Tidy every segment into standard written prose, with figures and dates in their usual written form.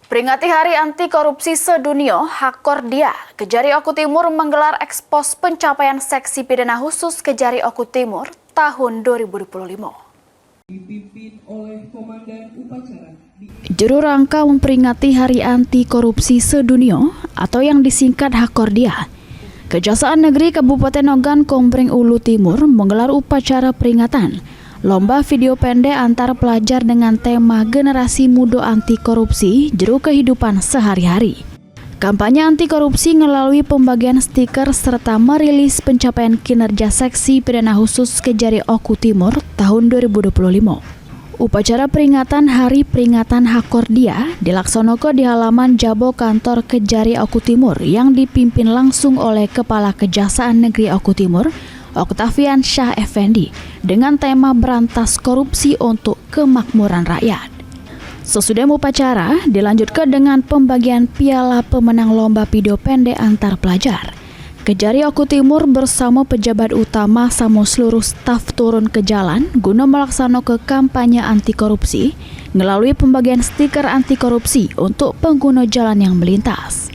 Peringati Hari Anti Korupsi Sedunia, Hakordia, Kejari Oku Timur menggelar ekspos pencapaian seksi pidana khusus Kejari Oku Timur tahun 2025. Dipimpin oleh Komandan Upacara. Juru rangka memperingati Hari Anti Korupsi Sedunia atau yang disingkat Hakordia, Kejaksaan Negeri Kabupaten Ogan Komering Ulu Timur menggelar upacara peringatan lomba video pendek antar pelajar dengan tema Generasi Muda Anti Korupsi Juru Kehidupan Sehari-hari. Kampanye anti korupsi melalui pembagian stiker serta merilis pencapaian kinerja seksi pidana khusus Kejari Oku Timur tahun 2025. Upacara peringatan Hari Peringatan Hakordia dilaksanakan di halaman Jabo kantor Kejari Oku Timur yang dipimpin langsung oleh Kepala Kejaksaan Negeri Oku Timur, Oktavian Syah Effendi, dengan tema berantas korupsi untuk kemakmuran rakyat. Sesudah upacara, dilanjutkan dengan pembagian piala pemenang lomba video pendek antar pelajar. Kejari Oku Timur bersama pejabat utama sama seluruh staf turun ke jalan guna melaksanakan kampanye anti korupsi melalui pembagian stiker anti korupsi untuk pengguna jalan yang melintas.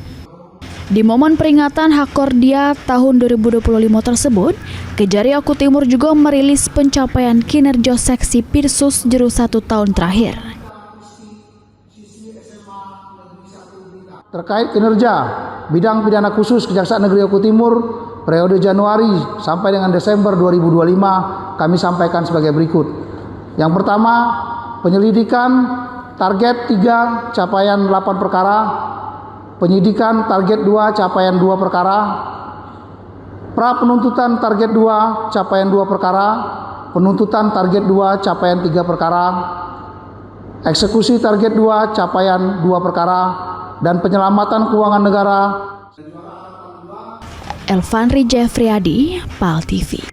Di momen peringatan Hakordia tahun 2025 tersebut, Kejari Oku Timur juga merilis pencapaian kinerja seksi Pirsus Juru 1 tahun terakhir. Terkait kinerja bidang pidana khusus Kejaksaan Negeri Oku Timur periode Januari sampai dengan Desember 2025 kami sampaikan sebagai berikut. Yang pertama, penyelidikan target 3 capaian 8 perkara, penyidikan target 2 capaian 2 perkara, pra penuntutan target 2 capaian 2 perkara, penuntutan target 2 capaian 3 perkara, eksekusi target 2 capaian 2 perkara, dan penyelamatan keuangan negara. Elvanri Jeffriyadi, PAL TV.